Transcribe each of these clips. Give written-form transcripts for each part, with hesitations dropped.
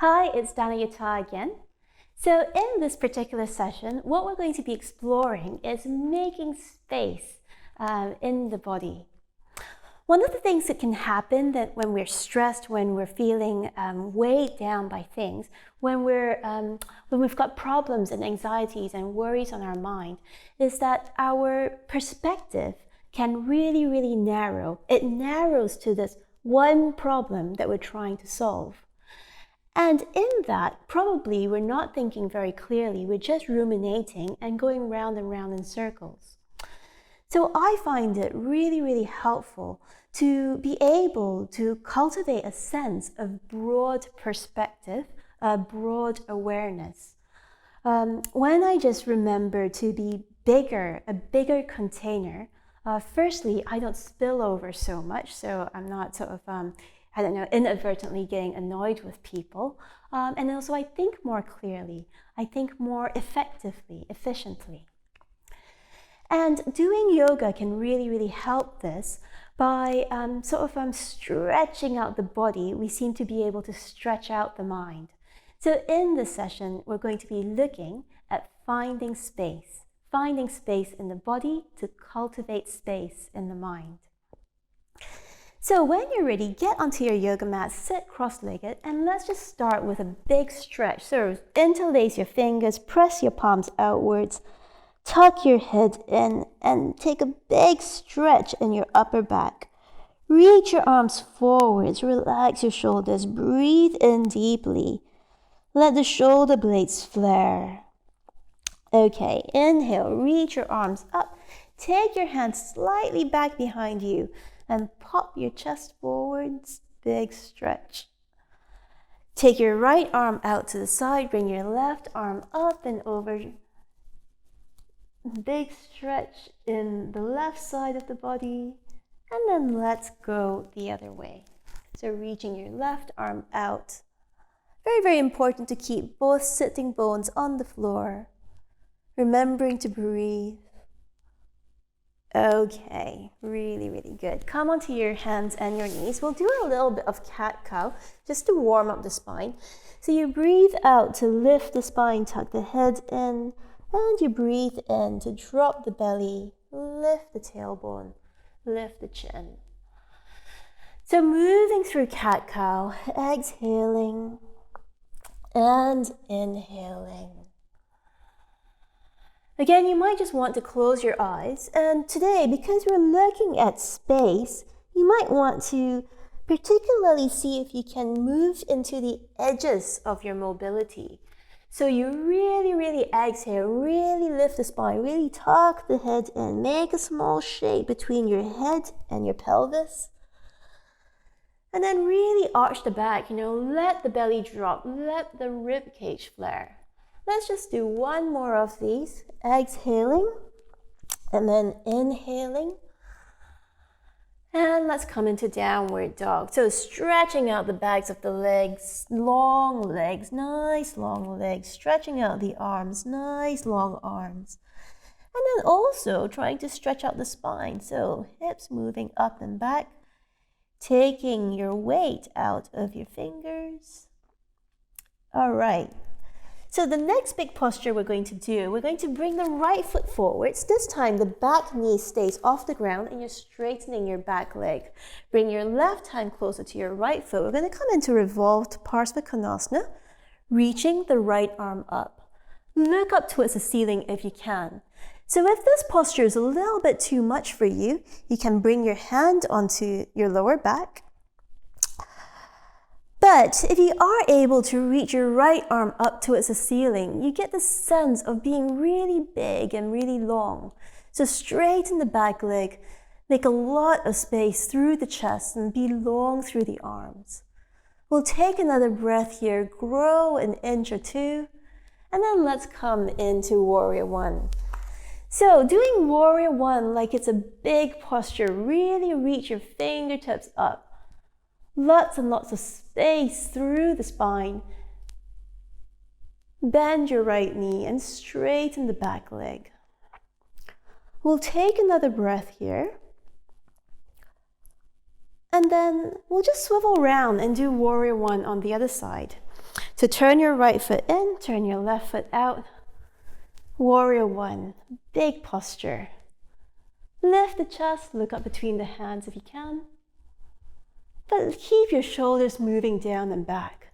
Hi, it's Dana Yata again. So in this particular session, what we're going to be exploring is making space in the body. One of the things that can happen that when we're stressed, when we're feeling weighed down by things, when we've got problems and anxieties and worries on our mind, is that our perspective can really narrow. It narrows to this one problem that we're trying to solve. And in that, probably we're not thinking very clearly, we're just ruminating and going round and round in circles. So I find it really helpful to be able to cultivate a sense of broad perspective, a broad awareness. When I just remember to be a bigger container, firstly, I don't spill over so much, so I'm not sort of inadvertently getting annoyed with people. And also I think more clearly, I think more effectively, efficiently. And doing yoga can really help this by stretching out the body. We seem to be able to stretch out the mind. So in this session, we're going to be looking at finding space in the body to cultivate space in the mind. So when you're ready, get onto your yoga mat, sit cross-legged, and let's just start with a big stretch. So interlace your fingers, press your palms outwards, tuck your head in, and take a big stretch in your upper back. Reach your arms forwards, relax your shoulders, breathe in deeply. Let the shoulder blades flare. Okay, inhale, reach your arms up. Take your hands slightly back behind you and pop your chest forwards, big stretch. Take your right arm out to the side, bring your left arm up and over. Big stretch in the left side of the body, and then let's go the other way. So reaching your left arm out. Very important to keep both sitting bones on the floor. Remembering to breathe. Okay, really good. Come onto your hands and your knees. We'll do a little bit of cat-cow just to warm up the spine. So you breathe out to lift the spine, tuck the head in, and you breathe in to drop the belly, lift the tailbone, lift the chin. So moving through cat-cow, exhaling and inhaling. Again, you might just want to close your eyes, and today, because we're looking at space, you might want to particularly see if you can move into the edges of your mobility. So you really exhale, really lift the spine, really tuck the head in, make a small shape between your head and your pelvis. And then really arch the back, let the belly drop, let the rib cage flare. Let's just do one more of these. Exhaling and then inhaling. And let's come into downward dog. So stretching out the backs of the legs, nice long legs, stretching out the arms, nice long arms. And then also trying to stretch out the spine. So hips moving up and back, taking your weight out of your fingers. All right. So the next big posture we're going to bring the right foot forwards. This time the back knee stays off the ground and you're straightening your back leg. Bring your left hand closer to your right foot. We're going to come into revolved Parsvakonasana, reaching the right arm up. Look up towards the ceiling if you can. So if this posture is a little bit too much for you, you can bring your hand onto your lower back. But if you are able to reach your right arm up towards the ceiling, you get the sense of being really big and really long. So straighten the back leg, make a lot of space through the chest and be long through the arms. We'll take another breath here, grow an inch or two, and then let's come into Warrior One. So doing Warrior One like it's a big posture, really reach your fingertips up. Lots and lots of space through the spine. Bend your right knee and straighten the back leg. We'll take another breath here. And then we'll just swivel around and do Warrior One on the other side. So turn your right foot in, turn your left foot out. Warrior One, big posture. Lift the chest, look up between the hands if you can. But keep your shoulders moving down and back.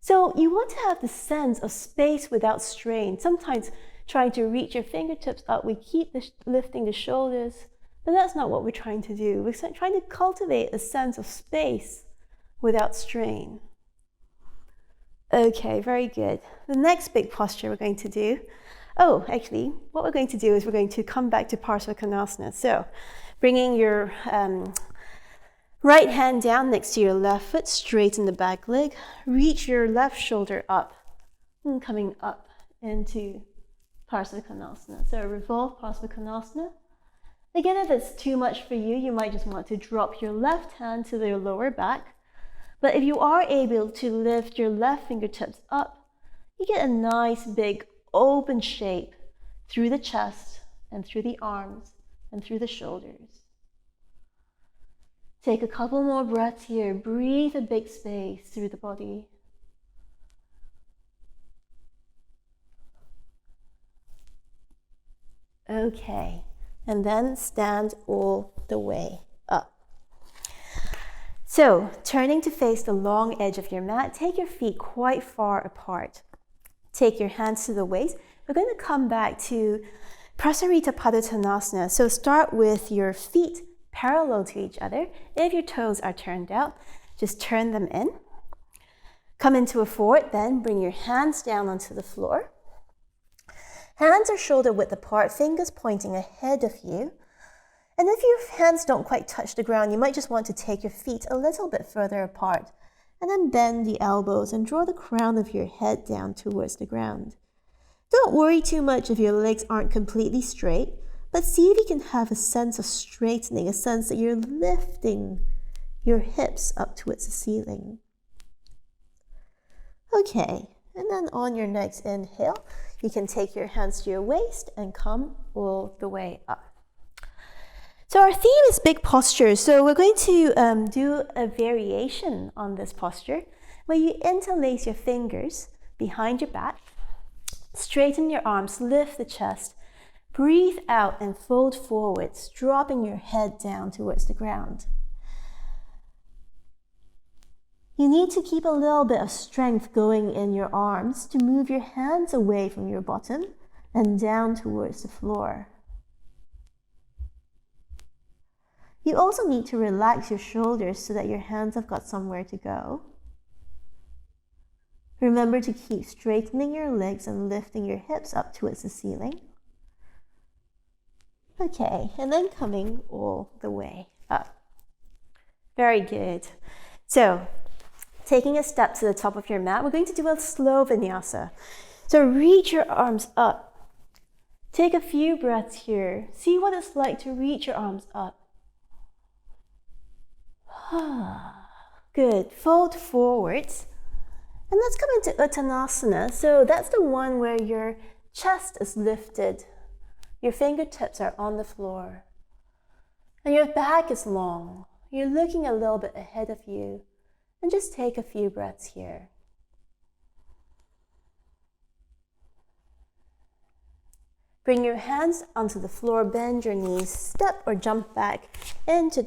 So you want to have the sense of space without strain. Sometimes trying to reach your fingertips up, we keep lifting the shoulders, but that's not what we're trying to do. We're trying to cultivate a sense of space without strain. Okay, very good. The next big posture we're going to do, actually, what we're going to do is we're going to come back to Parsvakonasana. So bringing your right hand down next to your left foot, straighten the back leg, reach your left shoulder up, and coming up into Parsvakonasana. So revolve Parsvakonasana. Again, if it's too much for you, you might just want to drop your left hand to your lower back. But if you are able to lift your left fingertips up, you get a nice big open shape through the chest and through the arms and through the shoulders. Take a couple more breaths here. Breathe a big space through the body. Okay, and then stand all the way up. So, turning to face the long edge of your mat, take your feet quite far apart. Take your hands to the waist. We're going to come back to Prasarita Padottanasana. So start with your feet parallel to each other. If your toes are turned out, just turn them in. Come into a forward bend, bring your hands down onto the floor. Hands are shoulder width apart, fingers pointing ahead of you. And if your hands don't quite touch the ground, you might just want to take your feet a little bit further apart. And then bend the elbows and draw the crown of your head down towards the ground. Don't worry too much if your legs aren't completely straight, but see if you can have a sense of straightening, a sense that you're lifting your hips up towards the ceiling. Okay, and then on your next inhale, you can take your hands to your waist and come all the way up. So our theme is big postures, so we're going to do a variation on this posture where you interlace your fingers behind your back, straighten your arms, lift the chest, breathe out and fold forwards, dropping your head down towards the ground. You need to keep a little bit of strength going in your arms to move your hands away from your bottom and down towards the floor. You also need to relax your shoulders so that your hands have got somewhere to go. Remember to keep straightening your legs and lifting your hips up towards the ceiling. Okay, and then coming all the way up. Very good. So, taking a step to the top of your mat, we're going to do a slow vinyasa. So reach your arms up. Take a few breaths here. See what it's like to reach your arms up. Good. Fold forwards. And let's come into Uttanasana. So that's the one where your chest is lifted. Your fingertips are on the floor. And your back is long. You're looking a little bit ahead of you. And just take a few breaths here. Bring your hands onto the floor, bend your knees, step or jump back into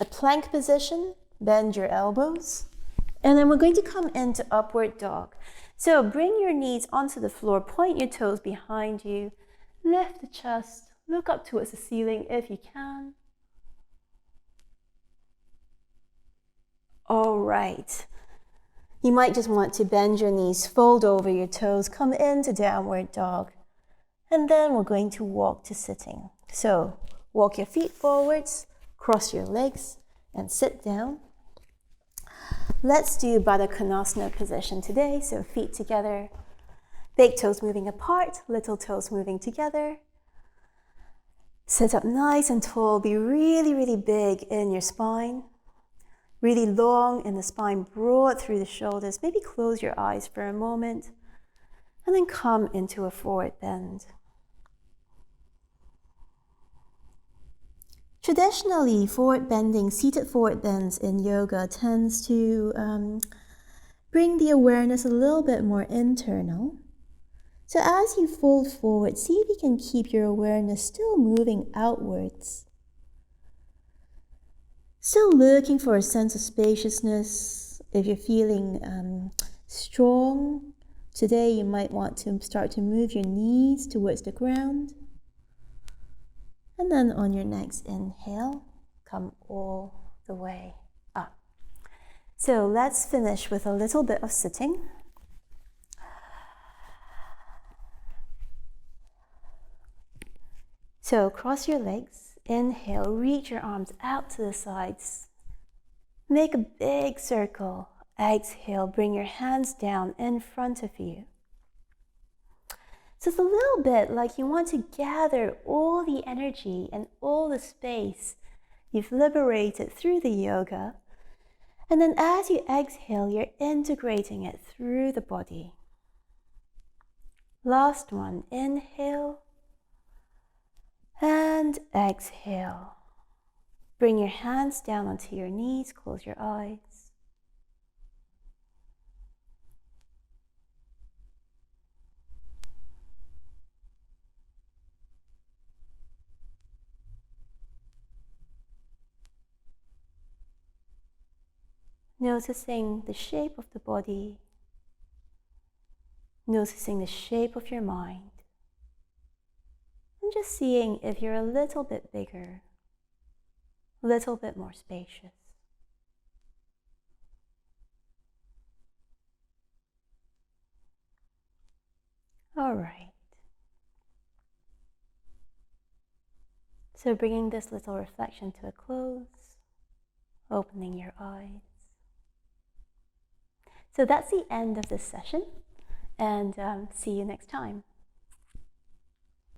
a plank position, bend your elbows, and then we're going to come into upward dog. So bring your knees onto the floor, point your toes behind you, lift the chest, look up towards the ceiling if you can. All right. You might just want to bend your knees, fold over your toes, come into downward dog, and then we're going to walk to sitting. So walk your feet forwards, cross your legs, and sit down. Let's do Baddha Konasana position today. So feet together, big toes moving apart, little toes moving together. Sit up nice and tall. Be really, really big in your spine. Really long in the spine, broad through the shoulders. Maybe close your eyes for a moment. And then come into a forward bend. Traditionally, seated forward bends in yoga tends to bring the awareness a little bit more internal. So as you fold forward, see if you can keep your awareness still moving outwards. Still looking for a sense of spaciousness. If you're feeling strong, today you might want to start to move your knees towards the ground. And then on your next inhale, come all the way up. So let's finish with a little bit of sitting. So cross your legs, inhale, reach your arms out to the sides. Make a big circle. Exhale, bring your hands down in front of you. So it's a little bit like you want to gather all the energy and all the space you've liberated through the yoga. And then as you exhale, you're integrating it through the body. Last one, inhale and exhale. Bring your hands down onto your knees, close your eyes. Noticing the shape of the body, noticing the shape of your mind, and just seeing if you're a little bit bigger, a little bit more spacious. All right. So bringing this little reflection to a close, opening your eyes. So that's the end of this session, and see you next time.